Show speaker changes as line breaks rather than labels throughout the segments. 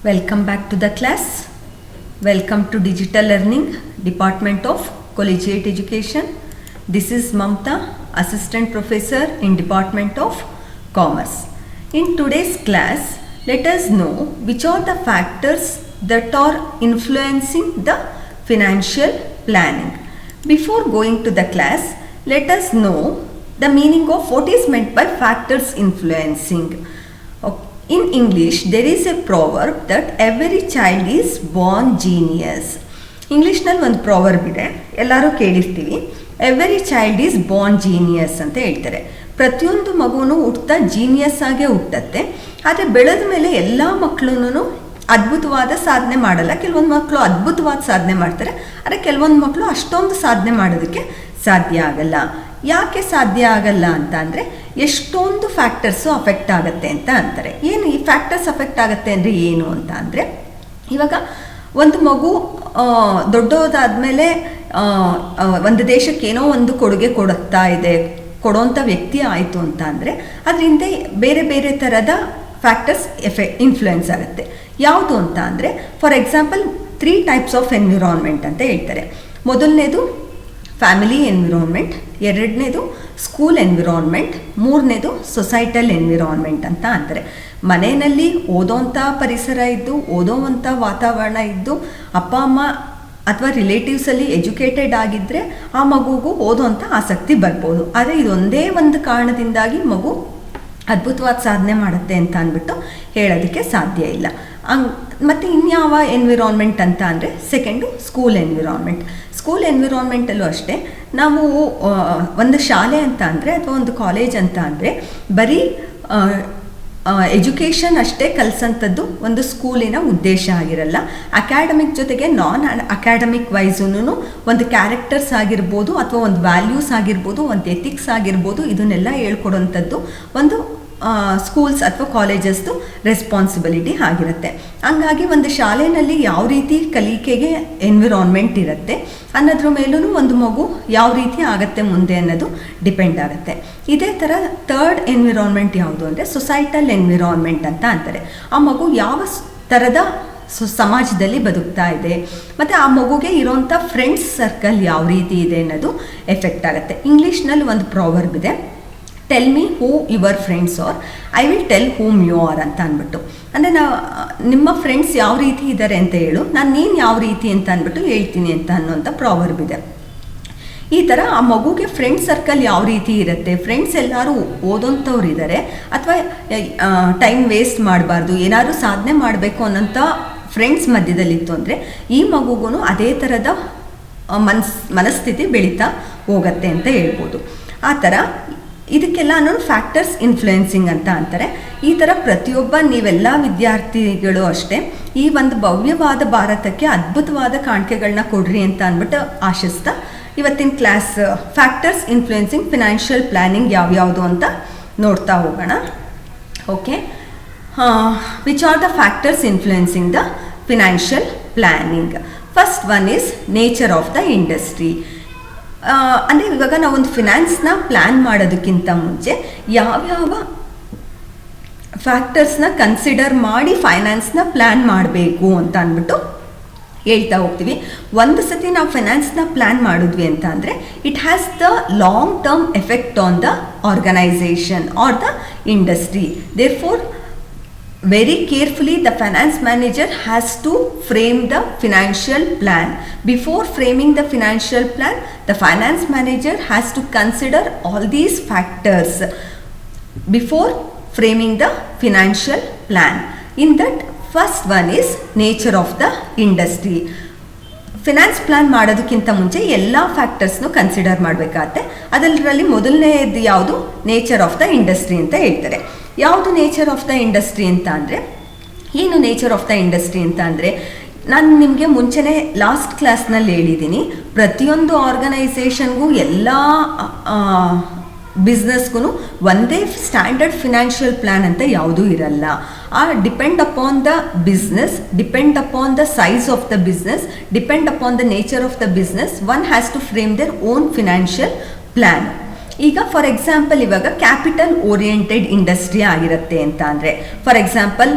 Welcome back to the class. Welcome to Digital Learning, Department of Collegiate Education. This is Mamta, Assistant Professor in Department of Commerce. In today's class, let us know which are the factors that are influencing the financial planning. Before going to the class, let us know the meaning of what is meant by factors influencing. In English, there is a proverb that every child is born genius. ಇಂಗ್ಲೀಷ್ನಲ್ಲಿ ಒಂದು proverb ಇದೆ, ಎಲ್ಲರೂ ಕೇಳಿರ್ತೀವಿ. Every child is born genius ಅಂತ ಹೇಳ್ತಾರೆ. ಪ್ರತಿಯೊಂದು ಮಗುನು ಹುಟ್ಟುತ್ತಾ genius ಆಗೇ ಹುಟ್ಟತ್ತೆ. ಆದರೆ ಬೆಳೆದ ಮೇಲೆ ಎಲ್ಲ ಮಕ್ಕಳು ಅದ್ಭುತವಾದ ಸಾಧನೆ ಮಾಡಲ್ಲ. ಕೆಲವೊಂದು ಮಕ್ಕಳು ಅದ್ಭುತವಾದ ಸಾಧನೆ ಮಾಡ್ತಾರೆ, ಆದರೆ ಕೆಲವೊಂದು ಮಕ್ಕಳು ಅಷ್ಟೊಂದು ಸಾಧನೆ ಮಾಡೋದಕ್ಕೆ ಸಾಧ್ಯ ಆಗಲ್ಲ. ಯಾಕೆ ಸಾಧ್ಯ ಆಗಲ್ಲ ಅಂತ ಅಂದರೆ ಎಷ್ಟೊಂದು ಫ್ಯಾಕ್ಟರ್ಸು ಅಫೆಕ್ಟ್ ಆಗುತ್ತೆ ಅಂತ ಅಂತಾರೆ. ಏನು ಈ ಫ್ಯಾಕ್ಟರ್ಸ್ ಅಫೆಕ್ಟ್ ಆಗುತ್ತೆ ಅಂದರೆ ಏನು ಅಂತ ಅಂದರೆ, ಇವಾಗ ಒಂದು ಮಗು ದೊಡ್ಡದಾದ್ಮೇಲೆ ಒಂದು ದೇಶಕ್ಕೆ ಏನೋ ಒಂದು ಕೊಡುಗೆ ಕೊಡೋಂಥ ವ್ಯಕ್ತಿ ಆಯಿತು ಅಂತ ಅಂದರೆ ಅದರಿಂದ ಬೇರೆ ಬೇರೆ ಥರದ ಫ್ಯಾಕ್ಟರ್ಸ್ ಇನ್ಫ್ಲುಯೆನ್ಸ್ ಆಗುತ್ತೆ. ಯಾವುದು ಅಂತ ಅಂದರೆ, for example 3 types of environment ಅಂತ ಹೇಳ್ತಾರೆ. ಮೊದಲನೇದು ಫ್ಯಾಮಿಲಿ ಎನ್ವಿರಾನ್ಮೆಂಟ್, ಎರಡನೇದು ಸ್ಕೂಲ್ ಎನ್ವಿರಾನ್ಮೆಂಟ್, ಮೂರನೇದು ಸೊಸೈಟಲ್ ಎನ್ವಿರಾನ್ಮೆಂಟ್ ಅಂತ ಅಂತಾರೆ. ಮನೆಯಲ್ಲಿ ಓದೋವಂಥ ಪರಿಸರ ಇದ್ದು, ಓದೋವಂಥ ವಾತಾವರಣ ಇದ್ದು, ಅಪ್ಪ ಅಮ್ಮ ಅಥವಾ ರಿಲೇಟಿವ್ಸಲ್ಲಿ ಎಜುಕೇಟೆಡ್ ಆಗಿದ್ದರೆ ಆ ಮಗುಗೂ ಓದೋವಂಥ ಆಸಕ್ತಿ ಬರ್ಬೋದು. ಆದರೆ ಇದೊಂದೇ ಒಂದು ಕಾರಣದಿಂದಾಗಿ ಮಗು ಅದ್ಭುತವಾದ ಸಾಧನೆ ಮಾಡುತ್ತೆ ಅಂತ ಅಂದ್ಬಿಟ್ಟು ಹೇಳೋದಕ್ಕೆ ಸಾಧ್ಯ ಇಲ್ಲ. ಮತ್ತು ಇನ್ಯಾವ ಎನ್ವಿರಾನ್ಮೆಂಟ್ ಅಂತ ಅಂದರೆ, ಸೆಕೆಂಡು ಸ್ಕೂಲ್ ಎನ್ವಿರಾನ್ಮೆಂಟ್. ಸ್ಕೂಲ್ ಎನ್ವಿರಾನ್ಮೆಂಟಲ್ಲೂ ಅಷ್ಟೇ, ನಾವು ಒಂದು ಶಾಲೆ ಅಂತ ಅಂದರೆ ಅಥವಾ ಒಂದು ಕಾಲೇಜ್ ಅಂತ ಅಂದರೆ ಬರೀ ಎಜುಕೇಷನ್ ಅಷ್ಟೇ ಕಲಿಸೋಂಥದ್ದು ಒಂದು ಸ್ಕೂಲಿನ ಉದ್ದೇಶ ಆಗಿರಲ್ಲ. ಅಕಾಡೆಮಿಕ್ ಜೊತೆಗೆ ನಾನ್ ಅಕಾಡೆಮಿಕ್ ವೈಸೂ ಒಂದು ಕ್ಯಾರೆಕ್ಟರ್ಸ್ ಆಗಿರ್ಬೋದು, ಅಥವಾ ಒಂದು ವ್ಯಾಲ್ಯೂಸ್ ಆಗಿರ್ಬೋದು, ಒಂದು ಎಥಿಕ್ಸ್ ಆಗಿರ್ಬೋದು, ಇದನ್ನೆಲ್ಲ ಹೇಳ್ಕೊಡೋಂಥದ್ದು ಒಂದು ಸ್ಕೂಲ್ಸ್ ಅಥವಾ ಕಾಲೇಜಸ್ದು ರೆಸ್ಪಾನ್ಸಿಬಿಲಿಟಿ ಆಗಿರುತ್ತೆ. ಹಂಗಾಗಿ ಒಂದು ಶಾಲೆಯಲ್ಲಿ ಯಾವ ರೀತಿ ಕಲಿಕೆಗೆ ಎನ್ವಿರಾನ್ಮೆಂಟ್ ಇರುತ್ತೆ ಅನ್ನೋದ್ರ ಮೇಲೂ ಒಂದು ಮಗು ಯಾವ ರೀತಿ ಆಗುತ್ತೆ ಮುಂದೆ ಅನ್ನೋದು ಡಿಪೆಂಡ್ ಆಗುತ್ತೆ. ಇದೇ ಥರ ಥರ್ಡ್ ಎನ್ವಿರಾನ್ಮೆಂಟ್ ಯಾವುದು ಅಂದರೆ ಸೊಸೈಟಲ್ ಎನ್ವಿರಾನ್ಮೆಂಟ್ ಅಂತ ಅಂತಾರೆ. ಆ ಮಗು ಯಾವ ಥರದ ಸಮಾಜದಲ್ಲಿ ಬದುಕ್ತಾ ಇದೆ, ಮತ್ತು ಆ ಮಗುಗೆ ಇರೋಂಥ ಫ್ರೆಂಡ್ಸ್ ಸರ್ಕಲ್ ಯಾವ ರೀತಿ ಇದೆ ಅನ್ನೋದು ಎಫೆಕ್ಟ್ ಆಗುತ್ತೆ. ಇಂಗ್ಲೀಷ್ನಲ್ಲಿ ಒಂದು ಪ್ರಾವರ್ಬ್ ಇದೆ, tell me who your friends are, I will tell whom you are ಅಂತ ಅಂದ್ಬಿಟ್ಟು. ಅಂದರೆ ನಿಮ್ಮ ಫ್ರೆಂಡ್ಸ್ ಯಾವ ರೀತಿ ಇದ್ದಾರೆ ಅಂತ ಹೇಳು, ನೀನು ಯಾವ ರೀತಿ ಅಂತ ಅಂದ್ಬಿಟ್ಟು ಹೇಳ್ತೀನಿ ಅಂತ ಅನ್ನೋಂಥ ಪ್ರಾವರ್ಬ್ ಇದೆ. ಈ ಥರ ಆ ಮಗುಗೆ ಫ್ರೆಂಡ್ ಸರ್ಕಲ್ ಯಾವ ರೀತಿ ಇರುತ್ತೆ, ಫ್ರೆಂಡ್ಸ್ ಎಲ್ಲರೂ ಓದೋಂಥವ್ರು ಇದ್ದಾರೆ ಅಥವಾ ಟೈಮ್ ವೇಸ್ಟ್ ಮಾಡಬಾರ್ದು, ಏನಾದರೂ ಸಾಧನೆ ಮಾಡಬೇಕು ಅನ್ನೋಂಥ ಫ್ರೆಂಡ್ಸ್ ಮಧ್ಯದಲ್ಲಿತ್ತು ಅಂದರೆ ಈ ಮಗುಗೂ ಅದೇ ಥರದ ಮನಸ್ಥಿತಿ ಬೆಳೀತಾ ಹೋಗುತ್ತೆ ಅಂತ ಹೇಳ್ಬೋದು. ಆ ಥರ ಇದಕ್ಕೆಲ್ಲ ಫ್ಯಾಕ್ಟರ್ಸ್ ಇನ್ಫ್ಲುಯೆನ್ಸಿಂಗ್ ಅಂತ ಅಂತಾರೆ. ಈ ಥರ ಪ್ರತಿಯೊಬ್ಬ ನೀವೆಲ್ಲ ವಿದ್ಯಾರ್ಥಿಗಳು ಅಷ್ಟೇ ಈ ಒಂದು ಭವ್ಯವಾದ ಭಾರತಕ್ಕೆ ಅದ್ಭುತವಾದ ಕಾಣಿಕೆಗಳನ್ನ ಕೊಡ್ರಿ ಅಂತ ಅಂದ್ಬಿಟ್ಟು ಆಶಿಸ್ತಾ ಇವತ್ತಿನ class factors influencing financial planning ಯಾವ್ಯಾವುದು ಅಂತ ನೋಡ್ತಾ ಹೋಗೋಣ. Okay, which are the factors influencing the financial planning. First one is nature of the industry. ಅಂದರೆ ಇವಾಗ ನಾವೊಂದು ಫಿನಾನ್ಸ್ನ ಪ್ಲ್ಯಾನ್ ಮಾಡೋದಕ್ಕಿಂತ ಮುಂಚೆ ಯಾವ್ಯಾವ ಫ್ಯಾಕ್ಟರ್ಸ್ನ ಕನ್ಸಿಡರ್ ಮಾಡಿ ಫೈನಾನ್ಸ್ನ ಪ್ಲ್ಯಾನ್ ಮಾಡಬೇಕು ಅಂತ ಅಂದ್ಬಿಟ್ಟು ಹೇಳ್ತಾ ಹೋಗ್ತೀವಿ. ಒಂದು ಸತಿ ನಾವು ಫೈನಾನ್ಸ್ನ ಪ್ಲ್ಯಾನ್ ಮಾಡಿದ್ವಿ ಅಂತ ಅಂದರೆ it has the long term effect on the organisation or the industry. Therefore very carefully the finance manager has to frame the financial plan. Before framing the financial plan, the finance manager has to consider all these factors before framing the financial plan. In that, first one is nature of the industry. Finance plan ಮಾಡೋದಕ್ಕಿಂತ ಮುಂಚೆ ಎಲ್ಲ ಫ್ಯಾಕ್ಟರ್ಸ್ನು consider ಮಾಡಬೇಕಾಗತ್ತೆ. ಅದರಲ್ಲಿ ಮೊದಲನೇದು ಯಾವುದು, nature of the industry ಅಂತ ಹೇಳ್ತಾರೆ. ಯಾವುದು ನೇಚರ್ ಆಫ್ ದ ಇಂಡಸ್ಟ್ರಿ ಅಂತ ಅಂದರೆ, ಏನು ನೇಚರ್ ಆಫ್ ದ ಇಂಡಸ್ಟ್ರಿ ಅಂತ ಅಂದರೆ, ನಾನು ನಿಮಗೆ ಮುಂಚೆನೇ ಲಾಸ್ಟ್ ಕ್ಲಾಸ್ನಲ್ಲಿ ಹೇಳಿದ್ದೀನಿ, ಪ್ರತಿಯೊಂದು ಆರ್ಗನೈಸೇಷನ್ಗೂ ಎಲ್ಲ ಬಿಸ್ನೆಸ್ಗೂ ಒಂದೇ ಸ್ಟ್ಯಾಂಡರ್ಡ್ ಫಿನಾನ್ಷಿಯಲ್ ಪ್ಲ್ಯಾನ್ ಅಂತ ಯಾವುದೂ ಇರಲ್ಲ. Depend upon the business, depend upon the size of the business, depend upon the nature of the business, one has to frame their own financial plan. ಈಗ ಫಾರ್ ಎಕ್ಸಾಂಪಲ್ ಇವಾಗ capital oriented industry ಆಗಿರುತ್ತೆ ಅಂತ ಅಂದರೆ, for example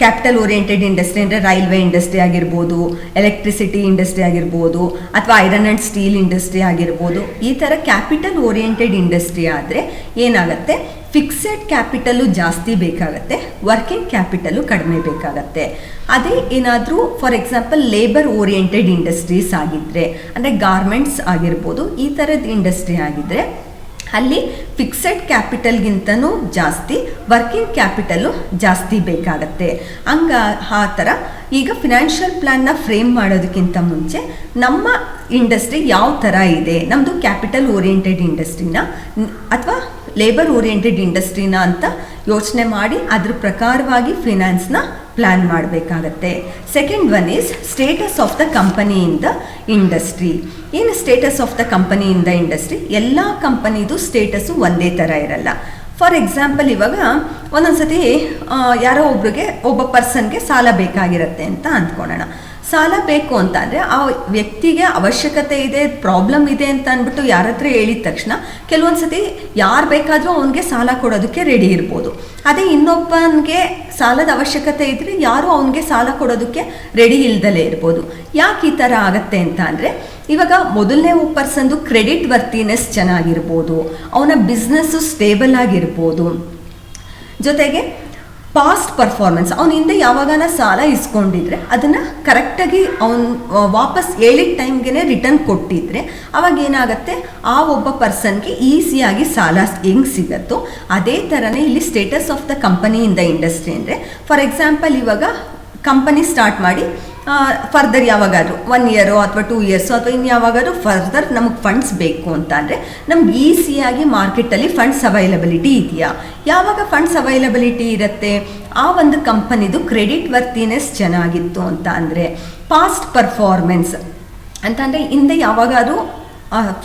capital oriented industry ಅಂದರೆ railway industry ಆಗಿರ್ಬೋದು, electricity industry ಆಗಿರ್ಬೋದು, ಅಥವಾ iron and steel industry ಆಗಿರ್ಬೋದು. ಈ ಥರ ಕ್ಯಾಪಿಟಲ್ ಓರಿಯೆಂಟೆಡ್ ಇಂಡಸ್ಟ್ರಿ ಆದರೆ ಏನಾಗುತ್ತೆ, ಫಿಕ್ಸೆಡ್ ಕ್ಯಾಪಿಟಲು ಜಾಸ್ತಿ ಬೇಕಾಗತ್ತೆ, ವರ್ಕಿಂಗ್ ಕ್ಯಾಪಿಟಲು ಕಡಿಮೆ ಬೇಕಾಗತ್ತೆ. ಅದೇ ಏನಾದರೂ for example labour oriented industries ಆಗಿದ್ದರೆ, ಅಂದರೆ ಗಾರ್ಮೆಂಟ್ಸ್ ಆಗಿರ್ಬೋದು, ಈ ಥರದ ಇಂಡಸ್ಟ್ರಿ ಆಗಿದ್ದರೆ ಅಲ್ಲಿ ಫಿಕ್ಸೆಡ್ ಕ್ಯಾಪಿಟಲ್ಗಿಂತನೂ ಜಾಸ್ತಿ ವರ್ಕಿಂಗ್ ಕ್ಯಾಪಿಟಲು ಜಾಸ್ತಿ ಬೇಕಾಗತ್ತೆ. ಆ ಥರ ಈಗ ಫಿನಾನ್ಷಿಯಲ್ ಪ್ಲ್ಯಾನ್ನ ಫ್ರೇಮ್ ಮಾಡೋದಕ್ಕಿಂತ ಮುಂಚೆ ನಮ್ಮ ಇಂಡಸ್ಟ್ರಿ ಯಾವ ಥರ ಇದೆ, ನಮ್ಮದು ಕ್ಯಾಪಿಟಲ್ ಓರಿಯೆಂಟೆಡ್ ಇಂಡಸ್ಟ್ರಿನ ಅಥವಾ ಲೇಬರ್ ಓರಿಯೆಂಟೆಡ್ ಇಂಡಸ್ಟ್ರಿನ ಅಂತ ಯೋಚನೆ ಮಾಡಿ ಅದ್ರ ಪ್ರಕಾರವಾಗಿ ಫಿನಾನ್ಸ್ನ ಪ್ಲ್ಯಾನ್ ಮಾಡಬೇಕಾಗತ್ತೆ. Second one is status of the company in the industry. ಏನು status of the company in the industry? ಎಲ್ಲ ಕಂಪನಿದು ಸ್ಟೇಟಸ್ಸು ಒಂದೇ ಥರ ಇರಲ್ಲ. ಫಾರ್ ಎಕ್ಸಾಂಪಲ್ ಇವಾಗ ಒಂದೊಂದ್ಸತಿ ಯಾರೋ ಒಬ್ಬ ಪರ್ಸನ್ಗೆ ಸಾಲ ಬೇಕಾಗಿರುತ್ತೆ ಅಂತ ಅಂದ್ಕೊಳ್ಳೋಣ. ಸಾಲ ಬೇಕು ಅಂತ ಅಂದರೆ ಆ ವ್ಯಕ್ತಿಗೆ ಅವಶ್ಯಕತೆ ಇದೆ, ಪ್ರಾಬ್ಲಮ್ ಇದೆ ಅಂತ ಅಂದ್ಬಿಟ್ಟು ಯಾರ ಹತ್ರ ಹೇಳಿದ ತಕ್ಷಣ ಕೆಲವೊಂದು ಸತಿ ಯಾರು ಬೇಕಾದರೂ ಅವನಿಗೆ ಸಾಲ ಕೊಡೋದಕ್ಕೆ ರೆಡಿ ಇರ್ಬೋದು. ಅದೇ ಇನ್ನೊಬ್ಬನಿಗೆ ಸಾಲದ ಅವಶ್ಯಕತೆ ಇದ್ದರೆ ಯಾರು ಅವನಿಗೆ ಸಾಲ ಕೊಡೋದಕ್ಕೆ ರೆಡಿ ಇಲ್ದಲೇ ಇರ್ಬೋದು. ಯಾಕೆ ಈ ಥರ ಆಗತ್ತೆ ಅಂತ ಅಂದರೆ, ಇವಾಗ ಮೊದಲನೇ ಪರ್ಸನ್ದು ಕ್ರೆಡಿಟ್ ವರ್ತಿನೆಸ್ ಚೆನ್ನಾಗಿರ್ಬೋದು, ಅವನ ಬಿಸ್ನೆಸ್ಸು ಸ್ಟೇಬಲ್ ಆಗಿರ್ಬೋದು, ಜೊತೆಗೆ ಪಾಸ್ಟ್ ಪರ್ಫಾರ್ಮೆನ್ಸ್, ಅವನ ಹಿಂದೆ ಯಾವಾಗನ ಸಾಲ ಇಸ್ಕೊಂಡಿದ್ರೆ ಅದನ್ನು ಕರೆಕ್ಟಾಗಿ ಅವನು ವಾಪಸ್ ಹೇಳಿದ ಟೈಮ್ಗೆ ರಿಟರ್ನ್ ಕೊಟ್ಟಿದ್ರೆ ಅವಾಗ ಏನಾಗುತ್ತೆ, ಆ ಒಬ್ಬ ಪರ್ಸನ್ಗೆ ಈಸಿಯಾಗಿ ಸಾಲ ಹೆಂಗೆ ಸಿಗುತ್ತೋ ಅದೇ ಥರನೇ ಇಲ್ಲಿ status of the company in the industry ಅಂದರೆ, ಫಾರ್ ಎಕ್ಸಾಂಪಲ್ ಇವಾಗ ಕಂಪನಿ ಸ್ಟಾರ್ಟ್ ಮಾಡಿ ಫರ್ದರ್ ಯಾವಾಗಾದರೂ 1 ಇಯರ್ ಅಥವಾ 2 ಇಯರ್ಸು ಅಥವಾ ಇನ್ನು ಯಾವಾಗಾದರೂ ಫರ್ದರ್ ನಮಗೆ ಫಂಡ್ಸ್ ಬೇಕು ಅಂತ ಅಂದರೆ ನಮ್ಗೆ ಈಸಿಯಾಗಿ ಮಾರ್ಕೆಟಲ್ಲಿ ಫಂಡ್ಸ್ ಅವೈಲಬಿಲಿಟಿ ಇದೆಯಾ? ಯಾವಾಗ ಫಂಡ್ಸ್ ಅವೈಲಬಿಲಿಟಿ ಇರುತ್ತೆ, ಆ ಒಂದು ಕಂಪನಿದು ಕ್ರೆಡಿಟ್ ವರ್ತಿನೆಸ್ ಚೆನ್ನಾಗಿತ್ತು ಅಂತ ಅಂದರೆ, ಪಾಸ್ಟ್ ಪರ್ಫಾರ್ಮೆನ್ಸ್ ಅಂತಂದರೆ ಹಿಂದೆ ಯಾವಾಗಾದರೂ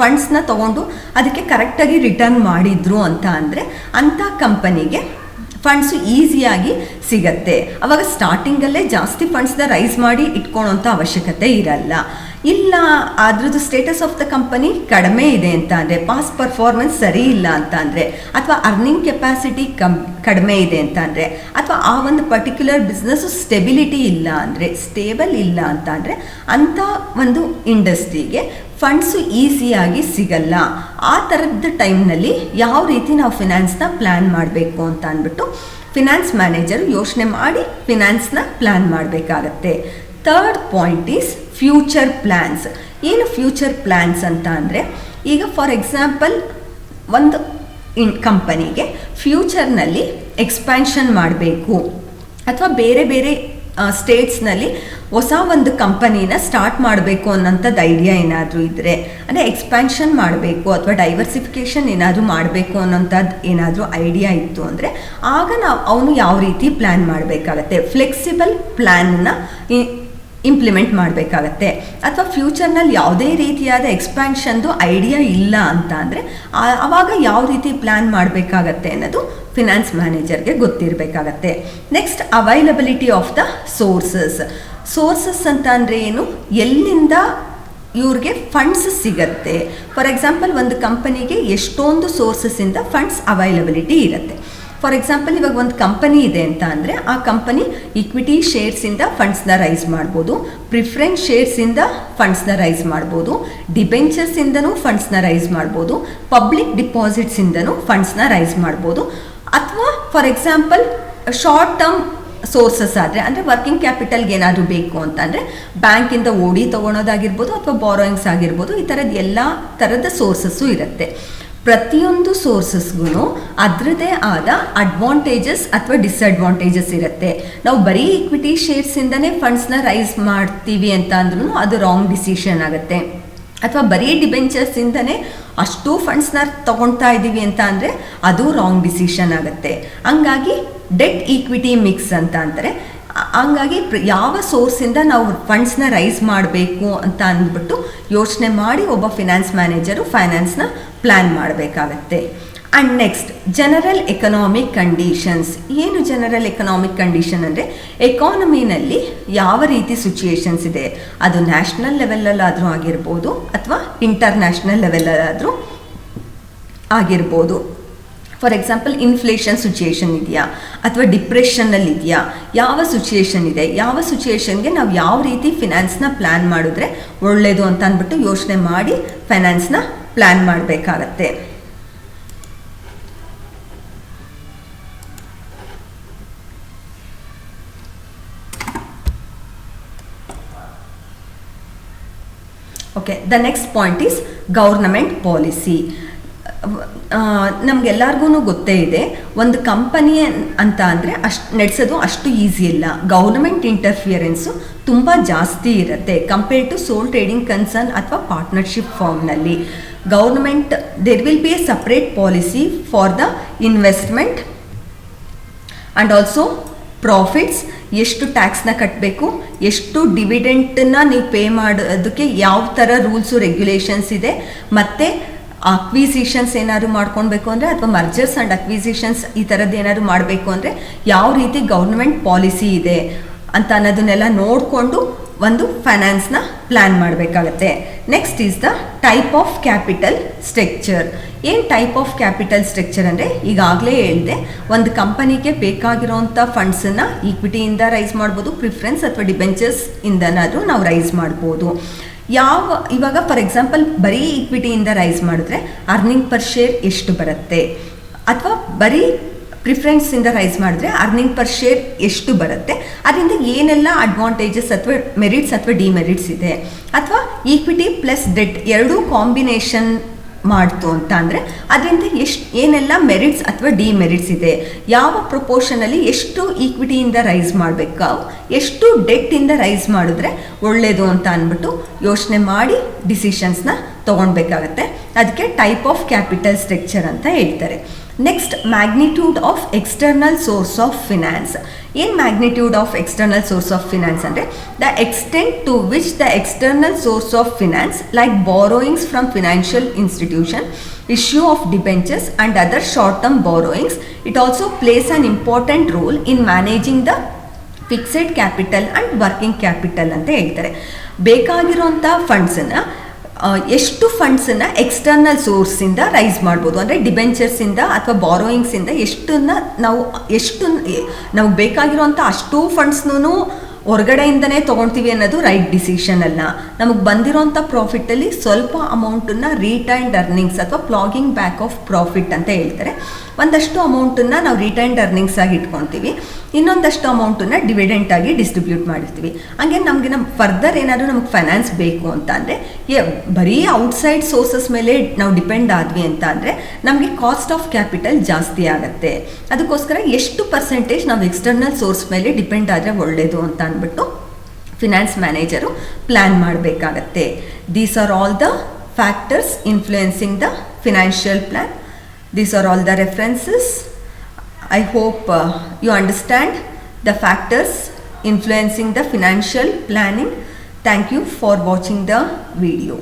ಫಂಡ್ಸ್ನ ತೊಗೊಂಡು ಅದಕ್ಕೆ ಕರೆಕ್ಟಾಗಿ ರಿಟರ್ನ್ ಮಾಡಿದ್ರು ಅಂತ ಅಂದರೆ ಅಂಥ ಕಂಪನಿಗೆ ಫಂಡ್ಸು ಈಸಿಯಾಗಿ ಸಿಗತ್ತೆ. ಅವಾಗ ಸ್ಟಾರ್ಟಿಂಗಲ್ಲೇ ಜಾಸ್ತಿ ಫಂಡ್ಸ್ನ ರೈಸ್ ಮಾಡಿ ಇಟ್ಕೊಳ್ಳೋಂಥ ಅವಶ್ಯಕತೆ ಇರಲ್ಲ. ಇಲ್ಲ ಅದ್ರದ್ದು ಸ್ಟೇಟಸ್ ಆಫ್ ದ ಕಂಪನಿ ಕಡಿಮೆ ಇದೆ ಅಂತ ಅಂದರೆ, ಪಾಸ್ಟ್ ಪರ್ಫಾರ್ಮೆನ್ಸ್ ಸರಿ ಇಲ್ಲ ಅಂತ ಅಂದರೆ, ಅಥವಾ ಅರ್ನಿಂಗ್ ಕೆಪಾಸಿಟಿ ಕಡಿಮೆ ಇದೆ ಅಂತ ಅಂದರೆ, ಅಥವಾ ಆ ಒಂದು ಪರ್ಟಿಕ್ಯುಲರ್ ಬಿಸ್ನೆಸ್ಸು ಸ್ಟೆಬಿಲಿಟಿ ಇಲ್ಲ ಅಂದರೆ, ಸ್ಟೇಬಲ್ ಇಲ್ಲ ಅಂತ ಅಂದರೆ ಅಂಥ ಒಂದು ಇಂಡಸ್ಟ್ರಿಗೆ ಫಂಡ್ಸು ಈಸಿಯಾಗಿ ಸಿಗಲ್ಲ. ಆ ಥರದ ಟೈಮ್ನಲ್ಲಿ ಯಾವ ರೀತಿ ನಾವು ಫಿನಾನ್ಸ್ನ ಪ್ಲ್ಯಾನ್ ಮಾಡಬೇಕು ಅಂತ ಅಂದ್ಬಿಟ್ಟು ಫಿನಾನ್ಸ್ ಮ್ಯಾನೇಜರು ಯೋಚನೆ ಮಾಡಿ ಫಿನಾನ್ಸ್ನ ಪ್ಲ್ಯಾನ್ ಮಾಡಬೇಕಾಗತ್ತೆ. Third point is future plans. ಏನು ಫ್ಯೂಚರ್ ಪ್ಲ್ಯಾನ್ಸ್ ಅಂತ ಅಂದರೆ, ಈಗ ಫಾರ್ ಎಕ್ಸಾಂಪಲ್ ಒಂದು ಕಂಪನಿಗೆ ಫ್ಯೂಚರ್ನಲ್ಲಿ ಎಕ್ಸ್ಪ್ಯಾನ್ಷನ್ ಮಾಡಬೇಕು ಅಥವಾ ಬೇರೆ ಬೇರೆ ಸ್ಟೇಟ್ಸ್ನಲ್ಲಿ ಹೊಸ ಒಂದು ಕಂಪನಿನ ಸ್ಟಾರ್ಟ್ ಮಾಡಬೇಕು ಅನ್ನೋಂಥದ್ದು ಐಡಿಯಾ ಏನಾದರೂ ಇದ್ದರೆ, ಅಂದರೆ ಎಕ್ಸ್ಪ್ಯಾನ್ಷನ್ ಮಾಡಬೇಕು ಅಥವಾ ಡೈವರ್ಸಿಫಿಕೇಷನ್ ಏನಾದರೂ ಮಾಡಬೇಕು ಅನ್ನೋಂಥದ್ದು ಏನಾದರೂ ಐಡಿಯಾ ಇತ್ತು ಅಂದರೆ ಆಗ ಅವನು ಯಾವ ರೀತಿ ಪ್ಲ್ಯಾನ್ ಮಾಡಬೇಕಾಗತ್ತೆ, ಫ್ಲೆಕ್ಸಿಬಲ್ ಪ್ಲ್ಯಾನ್ನ ಇಂಪ್ಲಿಮೆಂಟ್ ಮಾಡಬೇಕಾಗತ್ತೆ. ಅಥವಾ ಫ್ಯೂಚರ್ನಲ್ಲಿ ಯಾವುದೇ ರೀತಿಯಾದ ಎಕ್ಸ್ಪ್ಯಾನ್ಷನ್ದು ಐಡಿಯಾ ಇಲ್ಲ ಅಂತ ಅಂದರೆ ಆವಾಗ ಯಾವ ರೀತಿ ಪ್ಲ್ಯಾನ್ ಮಾಡಬೇಕಾಗತ್ತೆ ಅನ್ನೋದು ಫಿನಾನ್ಸ್ ಮ್ಯಾನೇಜರ್ಗೆ ಗೊತ್ತಿರಬೇಕಾಗತ್ತೆ. Next availability of the sources ಅಂತ ಅಂದರೆ ಏನು, ಎಲ್ಲಿಂದ ಇವ್ರಿಗೆ ಫಂಡ್ಸ್ ಸಿಗತ್ತೆ. ಫಾರ್ ಎಕ್ಸಾಂಪಲ್ ಒಂದು ಕಂಪನಿಗೆ ಎಷ್ಟೊಂದು ಸೋರ್ಸಸ್ಸಿಂದ ಫಂಡ್ಸ್ ಅವೈಲಬಿಲಿಟಿ ಇರುತ್ತೆ. ಫಾರ್ ಎಕ್ಸಾಂಪಲ್ ಇವಾಗ ಒಂದು ಕಂಪನಿ ಇದೆ ಅಂತ ಅಂದರೆ ಆ ಕಂಪನಿ ಈಕ್ವಿಟಿ ಶೇರ್ಸಿಂದ ಫಂಡ್ಸ್ನ ರೈಸ್ ಮಾಡ್ಬೋದು, ಪ್ರಿಫರೆನ್ಸ್ ಶೇರ್ಸಿಂದ ಫಂಡ್ಸ್ನ ರೈಸ್ ಮಾಡ್ಬೋದು, ಡಿಬೆಂಚರ್ಸಿಂದನೂ ಫಂಡ್ಸ್ನ ರೈಸ್ ಮಾಡ್ಬೋದು, ಪಬ್ಲಿಕ್ ಡಿಪಾಸಿಟ್ಸಿಂದನೂ ಫಂಡ್ಸ್ನ ರೈಸ್ ಮಾಡ್ಬೋದು. ಅಥವಾ for example short term sources ಆದರೆ, ಅಂದರೆ ವರ್ಕಿಂಗ್ ಕ್ಯಾಪಿಟಲ್ಗೆ ಏನಾದರೂ ಬೇಕು ಅಂತಂದರೆ ಬ್ಯಾಂಕಿಂದ ಓಡಿ ತೊಗೊಳೋದಾಗಿರ್ಬೋದು ಅಥವಾ ಬಾರೋಯಿಂಗ್ಸ್ ಆಗಿರ್ಬೋದು, ಈ ಥರದ್ದು ಎಲ್ಲ ಥರದ ಸೋರ್ಸಸ್ಸು ಇರುತ್ತೆ. ಪ್ರತಿಯೊಂದು ಸೋರ್ಸಸ್ಗೂ ಅದರದ್ದೇ ಆದ ಅಡ್ವಾಂಟೇಜಸ್ ಅಥವಾ ಡಿಸ್ಅಡ್ವಾಂಟೇಜಸ್ ಇರುತ್ತೆ. ನಾವು ಬರೀ ಈಕ್ವಿಟಿ ಶೇರ್ಸಿಂದನೇ ಫಂಡ್ಸ್ನ ರೈಸ್ ಮಾಡ್ತೀವಿ ಅಂತ ಅಂದ್ರೂ ಅದು ರಾಂಗ್ ಡಿಸಿಷನ್ ಆಗುತ್ತೆ. ಅಥವಾ ಬರೀ ಡಿಬೆಂಚರ್ಸಿಂದನೇ ಅಷ್ಟು ಫಂಡ್ಸ್ನ ತೊಗೊಳ್ತಾ ಇದ್ದೀವಿ ಅಂತ ಅಂದರೆ ಅದು ರಾಂಗ್ ಡಿಸಿಷನ್ ಆಗುತ್ತೆ. ಹಂಗಾಗಿ ಡೆಟ್ ಈಕ್ವಿಟಿ ಮಿಕ್ಸ್ ಅಂತ ಅಂತಾರೆ. ಹಂಗಾಗಿ ಯಾವ ಸೋರ್ಸಿಂದ ನಾವು ಫಂಡ್ಸ್ನ ರೈಸ್ ಮಾಡಬೇಕು ಅಂತ ಅಂದ್ಬಿಟ್ಟು ಯೋಚನೆ ಮಾಡಿ ಒಬ್ಬ ಫಿನಾನ್ಸ್ ಮ್ಯಾನೇಜರು ಫೈನಾನ್ಸ್ನ ಪ್ಲ್ಯಾನ್ ಮಾಡಬೇಕಾಗತ್ತೆ. And next general economic conditions. ಏನು ಜನರಲ್ ಎಕನಾಮಿಕ್ ಕಂಡೀಷನ್ ಅಂದರೆ, ಎಕಾನಮಿನಲ್ಲಿ ಯಾವ ರೀತಿ ಸಿಚುಯೇಷನ್ಸ್ ಇದೆ, ಅದು ನ್ಯಾಷನಲ್ ಲೆವೆಲಲ್ಲಾದರೂ ಆಗಿರ್ಬೋದು ಅಥವಾ ಇಂಟರ್ನ್ಯಾಷನಲ್ ಲೆವೆಲಲ್ಲಾದರೂ ಆಗಿರ್ಬೋದು. ಫಾರ್ ಎಕ್ಸಾಂಪಲ್ ಇನ್ಫ್ಲೇಷನ್ ಸಿಚುಯೇಷನ್ ಇದೆಯಾ ಅಥವಾ ಡಿಪ್ರೆಷನ್ನಲ್ಲಿ ಇದೆಯಾ, ಯಾವ ಸಿಚುಯೇಷನ್ ಇದೆ, ಯಾವ ಸಿಚುಯೇಷನ್ಗೆ ನಾವು ಯಾವ ರೀತಿ ಫಿನಾನ್ಸ್ನ ಪ್ಲ್ಯಾನ್ ಮಾಡಿದ್ರೆ ಒಳ್ಳೆಯದು ಅಂತ ಅಂದ್ಬಿಟ್ಟು ಯೋಚನೆ ಮಾಡಿ ಫೈನಾನ್ಸ್ನ ಪ್ಲ್ಯಾನ್ ಮಾಡಬೇಕಾಗತ್ತೆ. Okay, the next point is government policy. ನಮಗೆಲ್ಲರಿಗೂ ಗೊತ್ತೇ ಇದೆ, ಒಂದು ಕಂಪನಿ ಅಂತ ಅಂದರೆ ನಡೆಸೋದು ಅಷ್ಟು ಈಸಿ ಇಲ್ಲ. ಗೌರ್ಮೆಂಟ್ ಇಂಟರ್ಫಿಯರೆನ್ಸು ತುಂಬ ಜಾಸ್ತಿ ಇರುತ್ತೆ compare to sole trading concern ಅಥವಾ ಪಾರ್ಟ್ನರ್ಶಿಪ್ ಫಾರ್ಮ್ನಲ್ಲಿ. Government there will be a separate policy for the investment and also profits, ಎಷ್ಟು ಟ್ಯಾಕ್ಸ್ನ ಕಟ್ಟಬೇಕು, ಎಷ್ಟು ಡಿವಿಡೆಂಟನ್ನ ನೀವು ಪೇ ಮಾಡೋದಕ್ಕೆ ಯಾವ ಥರ ರೂಲ್ಸು ರೆಗ್ಯುಲೇಷನ್ಸ್ ಇದೆ, ಮತ್ತು ಅಕ್ವಿಸಿಷನ್ಸ್ ಏನಾದ್ರು ಮಾಡ್ಕೊಳ್ಬೇಕು ಅಂದರೆ ಅಥವಾ ಮರ್ಜರ್ಸ್ ಆ್ಯಂಡ್ ಅಕ್ವಿಸಿಷನ್ಸ್ ಈ ಥರದ್ದು ಏನಾದ್ರು ಮಾಡಬೇಕು ಅಂದರೆ ಯಾವ ರೀತಿ ಗೌರ್ಮೆಂಟ್ ಪಾಲಿಸಿ ಇದೆ ಅಂತ ಅನ್ನೋದನ್ನೆಲ್ಲ ನೋಡಿಕೊಂಡು ಒಂದು ಫೈನಾನ್ಸ್ನ ಪ್ಲ್ಯಾನ್ ಮಾಡಬೇಕಾಗತ್ತೆ. Next is the type of capital structure. ಏನು ಟೈಪ್ ಆಫ್ ಕ್ಯಾಪಿಟಲ್ ಸ್ಟ್ರಕ್ಚರ್ ಅಂದರೆ ಈಗಾಗಲೇ ಹೇಳಿದೆ, ಒಂದು ಕಂಪನಿಗೆ ಬೇಕಾಗಿರೋವಂಥ ಫಂಡ್ಸನ್ನು ಈಕ್ವಿಟಿಯಿಂದ ರೈಸ್ ಮಾಡ್ಬೋದು, ಪ್ರಿಫರೆನ್ಸ್ ಅಥವಾ ಡಿಬೆಂಚರ್ಸ್ ಇಂದನಾದರೂ ನಾವು ರೈಸ್ ಮಾಡ್ಬೋದು. ಇವಾಗ ಫಾರ್ ಎಕ್ಸಾಂಪಲ್ ಬರೀ ಈಕ್ವಿಟಿಯಿಂದ ರೈಸ್ ಮಾಡಿದ್ರೆ ಅರ್ನಿಂಗ್ ಪರ್ ಶೇರ್ ಎಷ್ಟು ಬರುತ್ತೆ, ಅಥವಾ ಬರೀ ಪ್ರಿಫರೆನ್ಸಿಂದ ರೈಸ್ ಮಾಡಿದ್ರೆ ಅರ್ನಿಂಗ್ ಪರ್ ಶೇರ್ ಎಷ್ಟು ಬರುತ್ತೆ, ಅದರಿಂದ ಏನೆಲ್ಲ ಅಡ್ವಾಂಟೇಜಸ್ ಅಥವಾ ಮೆರಿಟ್ಸ್ ಅಥವಾ ಡಿಮೆರಿಟ್ಸ್ ಇದೆ, ಅಥವಾ ಈಕ್ವಿಟಿ ಪ್ಲಸ್ ಡೆಟ್ ಎರಡೂ ಕಾಂಬಿನೇಷನ್ ಮಾಡ್ತು ಅಂತ ಅಂದರೆ ಅದರಿಂದ ಏನೆಲ್ಲ ಮೆರಿಟ್ಸ್ ಅಥವಾ ಡಿಮೆರಿಟ್ಸ್ ಇದೆ, ಯಾವ ಪ್ರೊಪೋರ್ಷನಲ್ಲಿ ಎಷ್ಟು ಈಕ್ವಿಟಿಯಿಂದ ರೈಸ್ ಮಾಡಬೇಕು, ಎಷ್ಟು ಡೆಟ್ಟಿಂದ ರೈಸ್ ಮಾಡಿದ್ರೆ ಒಳ್ಳೆಯದು ಅಂತ ಅಂದ್ಬಿಟ್ಟು ಯೋಚನೆ ಮಾಡಿ ಡಿಸಿಷನ್ಸ್ನ ತೊಗೊಳ್ಬೇಕಾಗತ್ತೆ. ಅದಕ್ಕೆ ಟೈಪ್ ಆಫ್ ಕ್ಯಾಪಿಟಲ್ ಸ್ಟ್ರಕ್ಚರ್ ಅಂತ ಹೇಳ್ತಾರೆ. Next, magnitude of external source of finance. ಏನು magnitude of external source of finance ಅಂದರೆ the extent to which the external source of finance like borrowings from financial institution, issue of debentures and other short term borrowings, it also plays an important role in managing the fixed capital and working capital ಅಂತ ಹೇಳ್ತಾರೆ. ಬೇಕಾಗಿರೋಂಥ ಫಂಡ್ಸನ್ನು ಎಷ್ಟು ಫಂಡ್ಸನ್ನು external ಸೋರ್ಸಿಂದ rice ಮಾಡ್ಬೋದು, ಅಂದರೆ ಡಿಬೆಂಚರ್ಸಿಂದ ಅಥವಾ ಬಾರೋಯಿಂಗ್ಸಿಂದ ನಮಗೆ ಬೇಕಾಗಿರೋಂಥ ಅಷ್ಟು ಫಂಡ್ಸ್ನೂ ಹೊರಗಡೆಯಿಂದನೇ ತೊಗೊಳ್ತೀವಿ ಅನ್ನೋದು ರೈಟ್ ಡಿಸಿಷನ್ ಅಲ್ಲ. ನಮಗೆ ಬಂದಿರೋಂಥ ಪ್ರಾಫಿಟ್ಟಲ್ಲಿ ಸ್ವಲ್ಪ ಅಮೌಂಟನ್ನು ರಿಟೈನ್ಡ್ ಅರ್ನಿಂಗ್ಸ್ ಅಥವಾ ಪ್ಲಾಗಿಂಗ್ ಬ್ಯಾಕ್ ಆಫ್ ಪ್ರಾಫಿಟ್ ಅಂತ ಹೇಳ್ತಾರೆ. ಒಂದಷ್ಟು ಅಮೌಂಟನ್ನು ನಾವು ರಿಟೈನ್ಡ್ ಅರ್ನಿಂಗ್ಸ್ ಆಗಿ ಇಟ್ಕೊಳ್ತೀವಿ, ಇನ್ನೊಂದಷ್ಟು ಅಮೌಂಟನ್ನು ಡಿವಿಡೆಂಟ್ ಆಗಿ ಡಿಸ್ಟ್ರಿಬ್ಯೂಟ್ ಮಾಡಿರ್ತೀವಿ. ಹಾಗೆ ನಮಗೆ ಫರ್ದರ್ ಏನಾದರೂ ನಮಗೆ ಫೈನಾನ್ಸ್ ಬೇಕು ಅಂತ ಅಂದರೆ ಬರೀ ಔಟ್ಸೈಡ್ ಸೋರ್ಸಸ್ ಮೇಲೆ ನಾವು ಡಿಪೆಂಡ್ ಆದ್ವಿ ಅಂತ ಅಂದರೆ ನಮಗೆ ಕಾಸ್ಟ್ ಆಫ್ ಕ್ಯಾಪಿಟಲ್ ಜಾಸ್ತಿ ಆಗುತ್ತೆ. ಅದಕ್ಕೋಸ್ಕರ ಎಷ್ಟು ಪರ್ಸೆಂಟೇಜ್ ನಾವು ಎಕ್ಸ್ಟರ್ನಲ್ ಸೋರ್ಸ್ ಮೇಲೆ ಡಿಪೆಂಡ್ ಆದರೆ ಒಳ್ಳೆಯದು ಅಂತ ಅಂದ್ಬಿಟ್ಟು ಫಿನಾನ್ಸ್ ಮ್ಯಾನೇಜರು ಪ್ಲ್ಯಾನ್ ಮಾಡಬೇಕಾಗತ್ತೆ. These are all the factors influencing the financial plan. These are all the references. I hope you understand the factors influencing the financial planning. Thank you for watching the video.